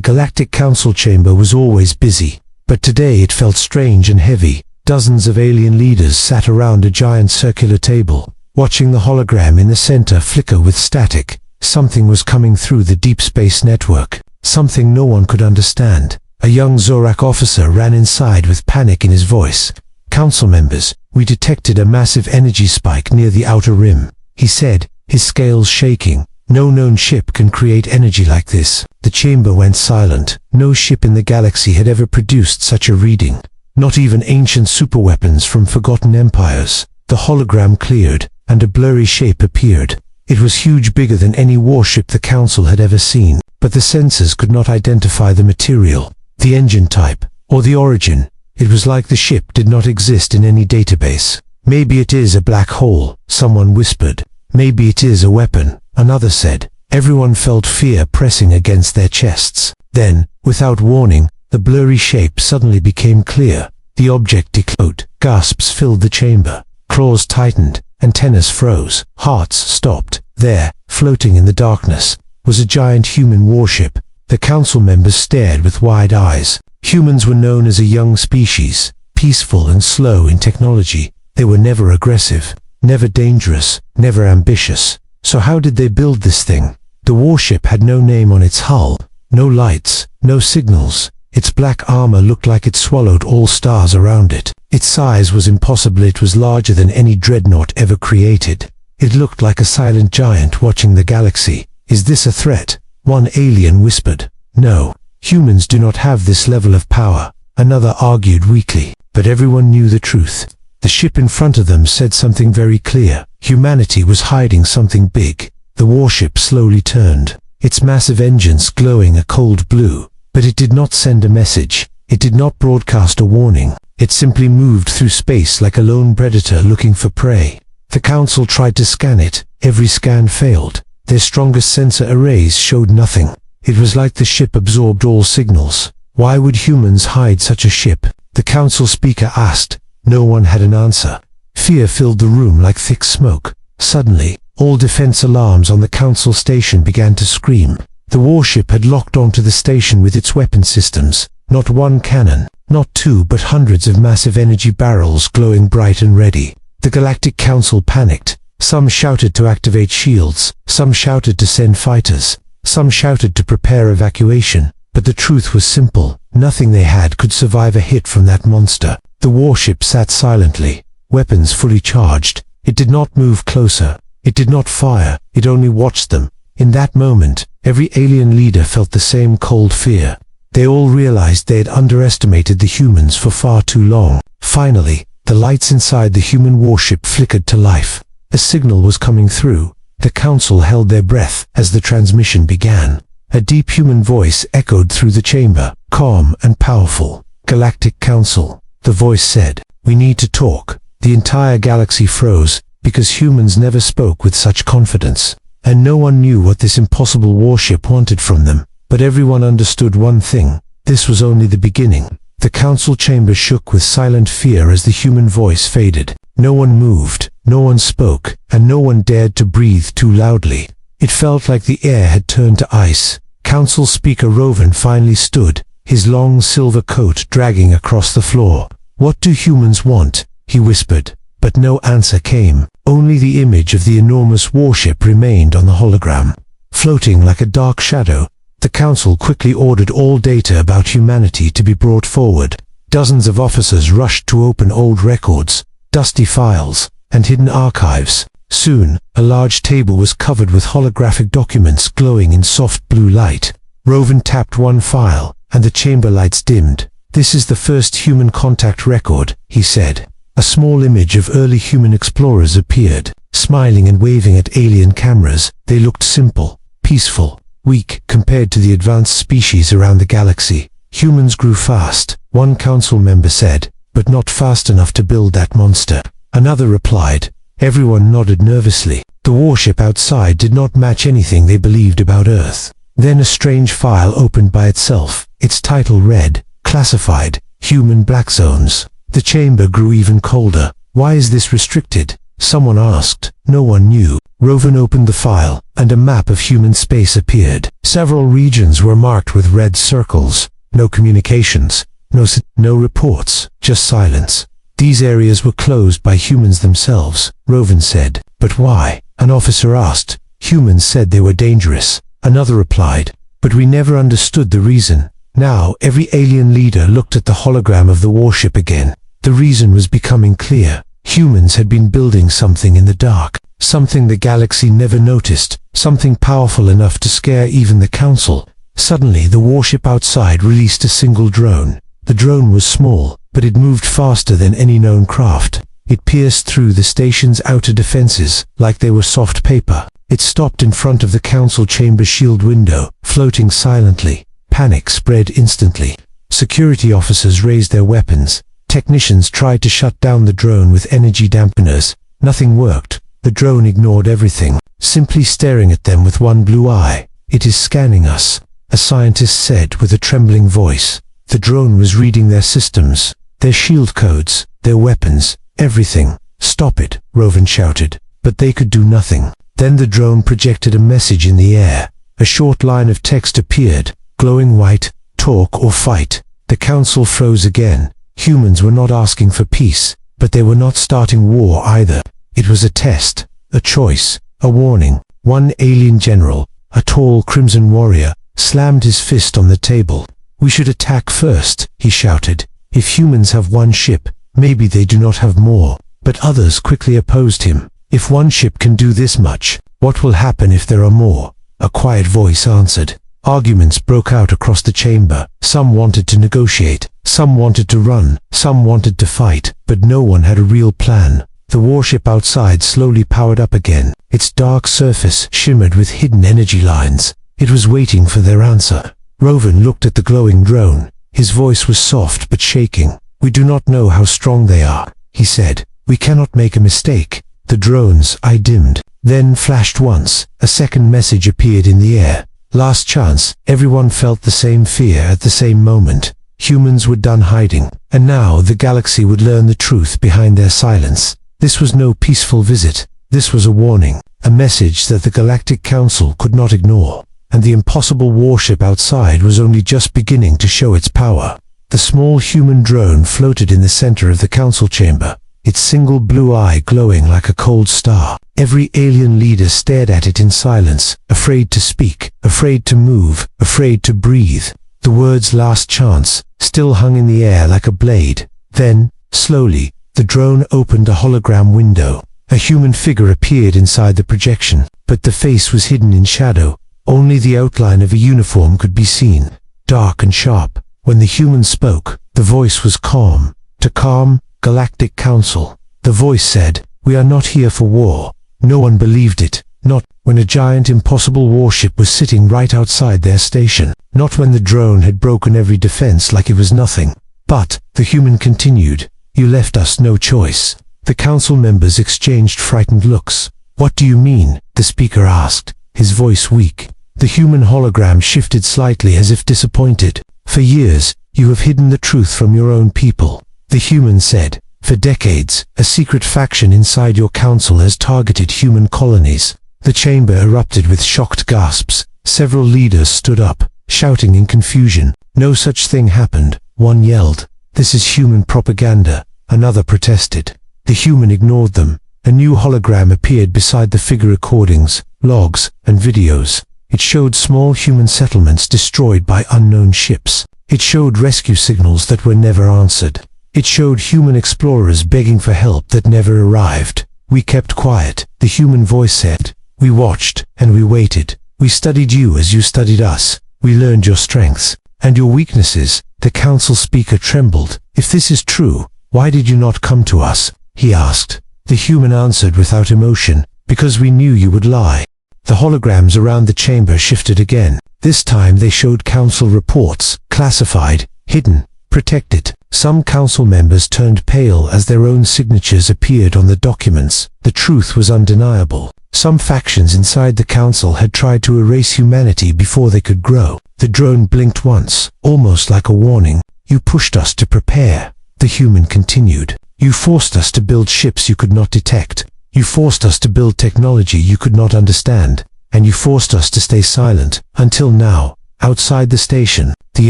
Galactic Council chamber was always busy, but today it felt strange and heavy. Dozens of alien leaders sat around a giant circular table, watching the hologram in the center flicker with static. Something was coming through the deep space network, something no one could understand. A young Zorak officer ran inside with panic in his voice. "Council members, we detected a massive energy spike near the outer rim," he said, his scales shaking. "No known ship can create energy like this." The chamber went silent. No ship in the galaxy had ever produced such a reading. Not even ancient superweapons from forgotten empires. The hologram cleared, and a blurry shape appeared. It was huge, bigger than any warship the Council had ever seen, but the sensors could not identify the material, the engine type, or the origin. It was like the ship did not exist in any database. "Maybe it is a black hole," someone whispered. "Maybe it is a weapon," another said. Everyone felt fear pressing against their chests. Then, without warning, the blurry shape suddenly became clear. The object decloaked. Gasps filled the chamber. Claws tightened. Antennas froze. Hearts stopped. There, floating in the darkness, was a giant human warship. The council members stared with wide eyes. Humans were known as a young species, peaceful and slow in technology. They were never aggressive, never dangerous, never ambitious. So how did they build this thing? The warship had no name on its hull, no lights, no signals. Its black armor looked like it swallowed all stars around it. Its size was impossible. It was larger than any dreadnought ever created. It looked like a silent giant watching the galaxy. "Is this a threat?" one alien whispered. "No, humans do not have this level of power," another argued weakly. But everyone knew the truth. The ship in front of them said something very clear. Humanity was hiding something big. The warship slowly turned, its massive engines glowing a cold blue. But it did not send a message. It did not broadcast a warning. It simply moved through space like a lone predator looking for prey. The council tried to scan it. Every scan failed. Their strongest sensor arrays showed nothing. It was like the ship absorbed all signals. Why would humans hide such a ship? The council speaker asked. No one had an answer. Fear filled the room like thick smoke. Suddenly, all defense alarms on the council station began to scream. The warship had locked onto the station with its weapon systems. Not one cannon, not two, but hundreds of massive energy barrels glowing bright and ready. The Galactic Council panicked. Some shouted to activate shields, some shouted to send fighters, some shouted to prepare evacuation. But the truth was simple. Nothing they had could survive a hit from that monster. The warship sat silently, weapons fully charged. It did not move closer. It did not fire. It only watched them. In that moment, every alien leader felt the same cold fear. They all realized they had underestimated the humans for far too long. Finally, the lights inside the human warship flickered to life. A signal was coming through. The council held their breath as the transmission began. A deep human voice echoed through the chamber, calm and powerful. "Galactic Council," the voice said. "We need to talk." The entire galaxy froze, because humans never spoke with such confidence. And no one knew what this impossible warship wanted from them. But everyone understood one thing. This was only the beginning. The council chamber shook with silent fear as the human voice faded. No one moved, no one spoke, and no one dared to breathe too loudly. It felt like the air had turned to ice. Council Speaker Rovan finally stood, his long silver coat dragging across the floor. "What do humans want?" he whispered. But no answer came. Only the image of the enormous warship remained on the hologram. Floating like a dark shadow, the council quickly ordered all data about humanity to be brought forward. Dozens of officers rushed to open old records, dusty files, and hidden archives. Soon, a large table was covered with holographic documents glowing in soft blue light. Rovan tapped one file, and the chamber lights dimmed. "This is the first human contact record," he said. A small image of early human explorers appeared, smiling and waving at alien cameras. They looked simple, peaceful, weak compared to the advanced species around the galaxy. "Humans grew fast," one council member said, "but not fast enough to build that monster." Another replied. Everyone nodded nervously. The warship outside did not match anything they believed about Earth. Then a strange file opened by itself. Its title read, "Classified, Human Black Zones." The chamber grew even colder. "Why is this restricted?" Someone asked. No one knew. Rovan opened the file, and a map of human space appeared. Several regions were marked with red circles. No communications, no reports, just silence. These areas were closed by humans themselves, Rovan said. But why? An officer asked. Humans said they were dangerous. Another replied. But we never understood the reason. Now every alien leader looked at the hologram of the warship again. The reason was becoming clear. Humans had been building something in the dark, something the galaxy never noticed, something powerful enough to scare even the Council. Suddenly the warship outside released a single drone. The drone was small, but it moved faster than any known craft. It pierced through the station's outer defenses, like they were soft paper. It stopped in front of the Council chamber shield window, floating silently. Panic spread instantly. Security officers raised their weapons. Technicians tried to shut down the drone with energy dampeners. Nothing worked. The drone ignored everything, simply staring at them with one blue eye. It is scanning us, a scientist said with a trembling voice. The drone was reading their systems, their shield codes, their weapons, everything. Stop it, Rovan shouted. But they could do nothing. Then the drone projected a message in the air. A short line of text appeared, glowing white, talk or fight. The Council froze again. Humans were not asking for peace, but they were not starting war either. It was a test, a choice, a warning. One alien general, a tall crimson warrior, slammed his fist on the table. We should attack first, he shouted. If humans have one ship, maybe they do not have more. But others quickly opposed him. If one ship can do this much, what will happen if there are more? A quiet voice answered. Arguments broke out across the chamber. Some wanted to negotiate, some wanted to run, some wanted to fight, but no one had a real plan. The warship outside slowly powered up again. Its dark surface shimmered with hidden energy lines. It was waiting for their answer. Rovan looked at the glowing drone. His voice was soft but shaking. We do not know how strong they are, he said. We cannot make a mistake. The drone's eye dimmed, then flashed once. A second message appeared in the air. Last chance. Everyone felt the same fear at the same moment. Humans were done hiding, and now the galaxy would learn the truth behind their silence. This was no peaceful visit. This was a warning, a message that the Galactic Council could not ignore, and the impossible warship outside was only just beginning to show its power. The small human drone floated in the center of the Council chamber, its single blue eye glowing like a cold star. Every alien leader stared at it in silence, afraid to speak, afraid to move, afraid to breathe. The words "last chance" still hung in the air like a blade. Then, slowly, the drone opened a hologram window. A human figure appeared inside the projection, but the face was hidden in shadow. Only the outline of a uniform could be seen, dark and sharp. When the human spoke, the voice was calm. To calm, Galactic Council. The voice said, "We are not here for war." No one believed it. Not when a giant impossible warship was sitting right outside their station. Not when the drone had broken every defense like it was nothing. But, the human continued, "You left us no choice." The council members exchanged frightened looks. "What do you mean?" the speaker asked, his voice weak. The human hologram shifted slightly as if disappointed. "For years, you have hidden the truth from your own people," the human said. "For decades, a secret faction inside your council has targeted human colonies." The chamber erupted with shocked gasps. Several leaders stood up, shouting in confusion. "No such thing happened," one yelled. "This is human propaganda," another protested. The human ignored them. A new hologram appeared beside the figure recordings, logs, and videos. It showed small human settlements destroyed by unknown ships. It showed rescue signals that were never answered. It showed human explorers begging for help that never arrived. "We kept quiet," the human voice said. "We watched, and we waited. We studied you as you studied us. We learned your strengths, and your weaknesses." The council speaker trembled. "If this is true, why did you not come to us?" he asked. The human answered without emotion, "Because we knew you would lie." The holograms around the chamber shifted again. This time they showed council reports, classified, hidden, protected. Some council members turned pale as their own signatures appeared on the documents. The truth was undeniable. Some factions inside the council had tried to erase humanity before they could grow. The drone blinked once, almost like a warning. "You pushed us to prepare," the human continued. "You forced us to build ships you could not detect. You forced us to build technology you could not understand, and you forced us to stay silent, until now. Outside the station, the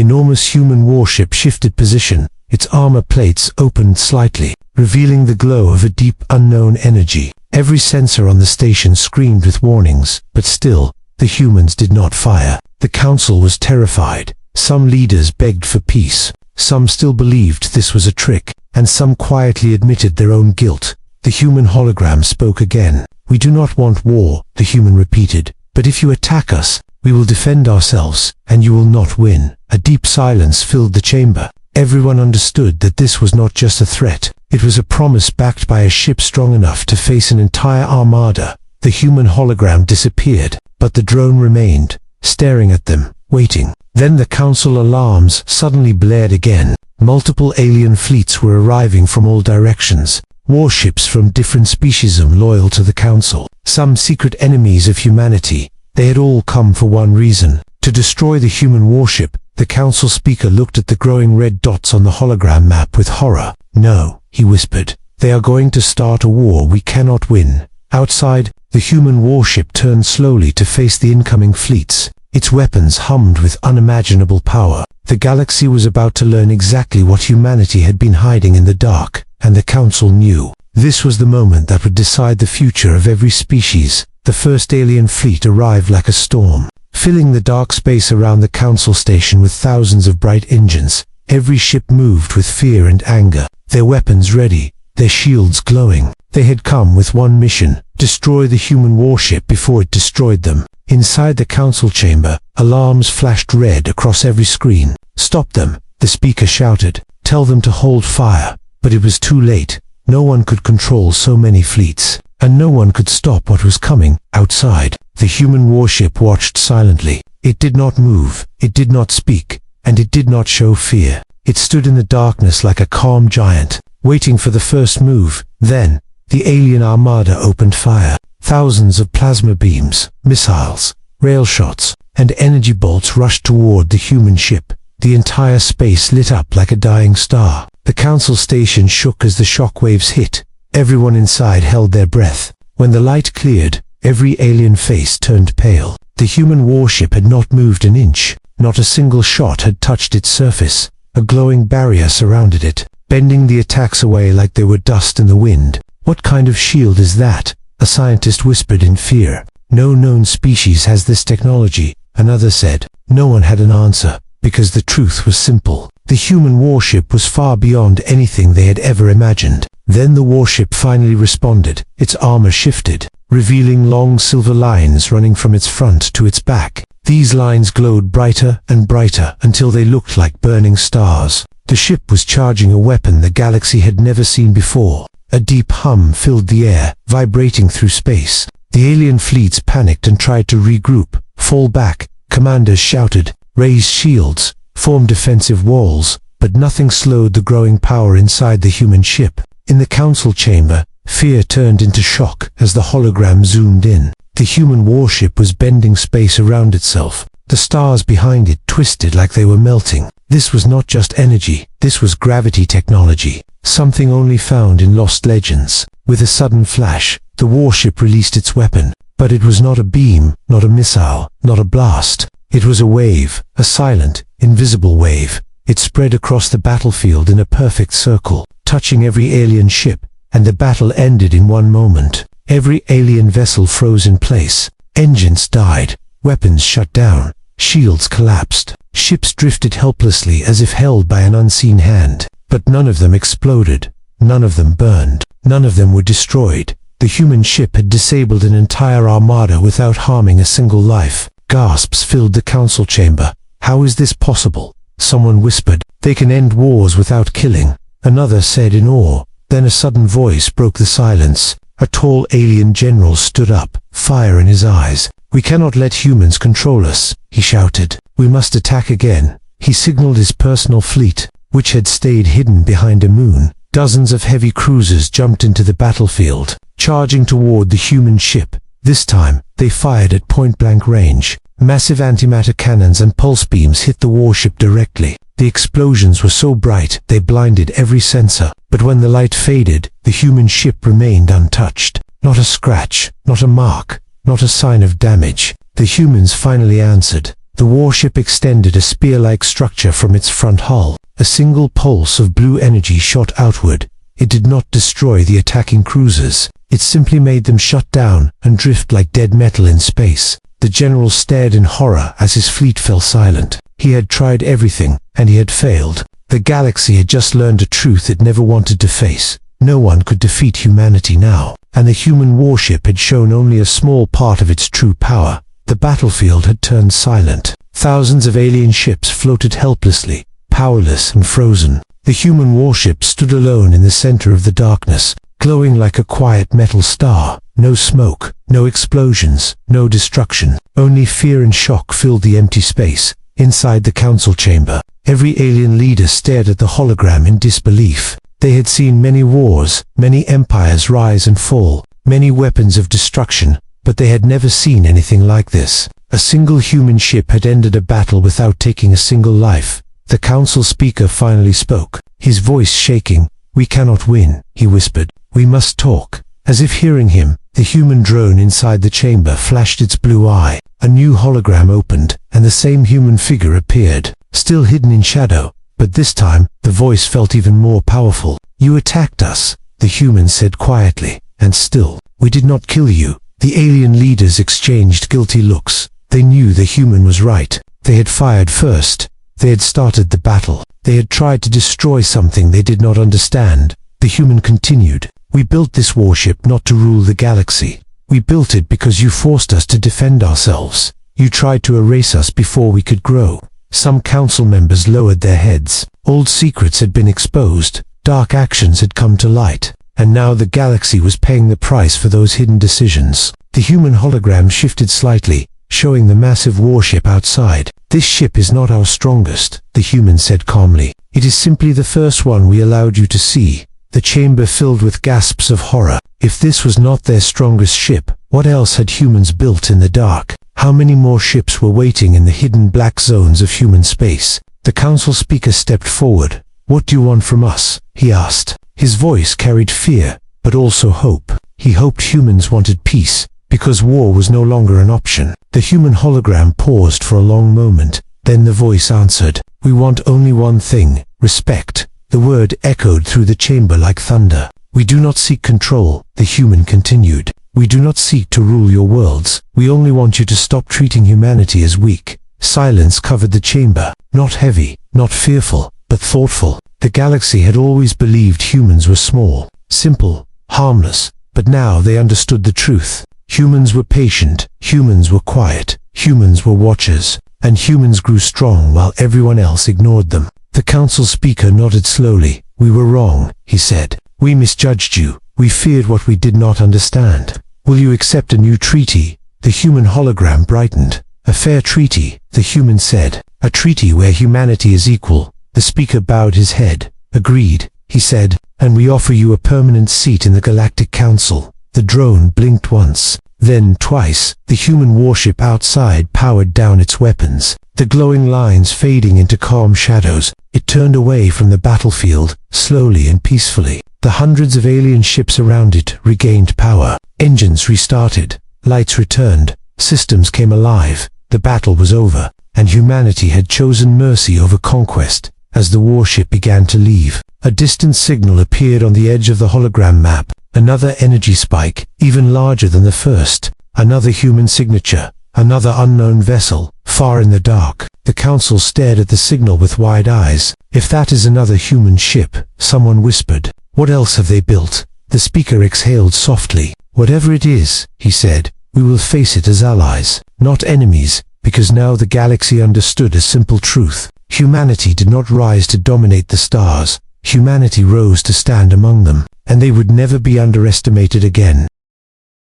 enormous human warship shifted position. Its armor plates opened slightly, revealing the glow of a deep, unknown energy. Every sensor on the station screamed with warnings, but still, the humans did not fire. The council was terrified. Some leaders begged for peace. Some still believed this was a trick, and some quietly admitted their own guilt. The human hologram spoke again. "We do not want war," the human repeated. "But if you attack us, we will defend ourselves, and you will not win." A deep silence filled the chamber. Everyone understood that this was not just a threat. It was a promise backed by a ship strong enough to face an entire armada. The human hologram disappeared, but the drone remained, staring at them, waiting. Then the council alarms suddenly blared again. Multiple alien fleets were arriving from all directions. Warships from different speciesism loyal to the council. Some secret enemies of humanity. They had all come for one reason: to destroy the human warship. The council speaker looked at the growing red dots on the hologram map with horror. "No," he whispered. "They are going to start a war we cannot win." Outside, the human warship turned slowly to face the incoming fleets. Its weapons hummed with unimaginable power. The galaxy was about to learn exactly what humanity had been hiding in the dark, and the council knew. This was the moment that would decide the future of every species. The first alien fleet arrived like a storm, filling the dark space around the council station with thousands of bright engines. Every ship moved with fear and anger, their weapons ready, their shields glowing. They had come with one mission: destroy the human warship before it destroyed them. Inside the council chamber, alarms flashed red across every screen. "Stop them," the speaker shouted. "Tell them to hold fire." But it was too late. No one could control so many fleets, and no one could stop what was coming. Outside, the human warship watched silently. It did not move, it did not speak, and it did not show fear. It stood in the darkness like a calm giant, waiting for the first move. Then, the alien armada opened fire. Thousands of plasma beams, missiles, rail shots, and energy bolts rushed toward the human ship. The entire space lit up like a dying star. The council station shook as the shock waves hit. Everyone inside held their breath. When the light cleared, every alien face turned pale. The human warship had not moved an inch. Not a single shot had touched its surface. A glowing barrier surrounded it, bending the attacks away like they were dust in the wind. "What kind of shield is that?" a scientist whispered in fear. "No known species has this technology," another said. No one had an answer, because the truth was simple. The human warship was far beyond anything they had ever imagined. Then the warship finally responded. Its armor shifted, revealing long silver lines running from its front to its back. These lines glowed brighter and brighter until they looked like burning stars. The ship was charging a weapon the galaxy had never seen before. A deep hum filled the air, vibrating through space. The alien fleets panicked and tried to regroup. "Fall back," commanders shouted. "Raise shields, form defensive walls," but nothing slowed the growing power inside the human ship. In the council chamber, fear turned into shock as the hologram zoomed in. The human warship was bending space around itself. The stars behind it twisted like they were melting. This was not just energy, this was gravity technology, something only found in lost legends. With a sudden flash, the warship released its weapon, but it was not a beam, not a missile, not a blast. It was a wave, a silent, invisible wave. It spread across the battlefield in a perfect circle, touching every alien ship, and the battle ended in one moment. Every alien vessel froze in place. Engines died, weapons shut down, shields collapsed. Ships drifted helplessly as if held by an unseen hand. But none of them exploded. None of them burned. None of them were destroyed. The human ship had disabled an entire armada without harming a single life. Gasps filled the council chamber. "How is this possible?" Someone whispered. "They can end wars without killing," another said in awe. Then a sudden voice broke the silence. A tall alien general stood up, fire in his eyes. "We cannot let humans control us," he shouted. "We must attack again." He signaled his personal fleet, which had stayed hidden behind a moon. Dozens of heavy cruisers jumped into the battlefield, charging toward the human ship. This time, they fired at point-blank range. Massive antimatter cannons and pulse beams hit the warship directly. The explosions were so bright, they blinded every sensor. But when the light faded, the human ship remained untouched. Not a scratch, not a mark, not a sign of damage. The humans finally answered. The warship extended a spear-like structure from its front hull. A single pulse of blue energy shot outward. It did not destroy the attacking cruisers. It simply made them shut down and drift like dead metal in space. The general stared in horror as his fleet fell silent. He had tried everything, and he had failed. The galaxy had just learned a truth it never wanted to face. No one could defeat humanity now, and the human warship had shown only a small part of its true power. The battlefield had turned silent. Thousands of alien ships floated helplessly, powerless and frozen. The human warship stood alone in the center of the darkness, glowing like a quiet metal star. No smoke, no explosions, no destruction. Only fear and shock filled the empty space. Inside the council chamber, every alien leader stared at the hologram in disbelief. They had seen many wars, many empires rise and fall, many weapons of destruction, but they had never seen anything like this. A single human ship had ended a battle without taking a single life. The council speaker finally spoke, his voice shaking. "We cannot win," he whispered. "We must talk." As if hearing him, the human drone inside the chamber flashed its blue eye. A new hologram opened, and the same human figure appeared, still hidden in shadow, but this time, the voice felt even more powerful. "You attacked us," the human said quietly, "and still, we did not kill you." The alien leaders exchanged guilty looks. They knew the human was right. They had fired first. They had started the battle. They had tried to destroy something they did not understand. The human continued, "We built this warship not to rule the galaxy. We built it because you forced us to defend ourselves. You tried to erase us before we could grow." Some council members lowered their heads. Old secrets had been exposed. Dark actions had come to light. And now the galaxy was paying the price for those hidden decisions. The human hologram shifted slightly, showing the massive warship outside. "This ship is not our strongest," the human said calmly. "It is simply the first one we allowed you to see." The chamber filled with gasps of horror. If this was not their strongest ship, what else had humans built in the dark? How many more ships were waiting in the hidden black zones of human space? The council speaker stepped forward. "What do you want from us?" he asked. His voice carried fear, but also hope. He hoped humans wanted peace, because war was no longer an option. The human hologram paused for a long moment. Then the voice answered, "We want only one thing, respect." The word echoed through the chamber like thunder. "We do not seek control," the human continued. "We do not seek to rule your worlds. We only want you to stop treating humanity as weak." Silence covered the chamber, not heavy, not fearful, but thoughtful. The galaxy had always believed humans were small, simple, harmless, but now they understood the truth. Humans were patient, humans were quiet, humans were watchers, and humans grew strong while everyone else ignored them. The council speaker nodded slowly. "We were wrong," he said. "We misjudged you. We feared what we did not understand. Will you accept a new treaty?" The human hologram brightened. "A fair treaty," the human said. "A treaty where humanity is equal." The speaker bowed his head. "Agreed," he said, "and we offer you a permanent seat in the Galactic Council." The drone blinked once, then twice. The human warship outside powered down its weapons, the glowing lines fading into calm shadows. It turned away from the battlefield, slowly and peacefully. The hundreds of alien ships around it regained power. Engines restarted, lights returned, systems came alive. The battle was over, and humanity had chosen mercy over conquest. As the warship began to leave, a distant signal appeared on the edge of the hologram map. Another energy spike, even larger than the first. Another human signature. Another unknown vessel, far in the dark. The council stared at the signal with wide eyes. "If that is another human ship," someone whispered. "What else have they built?" The speaker exhaled softly. "Whatever it is," he said, "we will face it as allies, not enemies, because now the galaxy understood a simple truth. Humanity did not rise to dominate the stars. Humanity rose to stand among them, and they would never be underestimated again."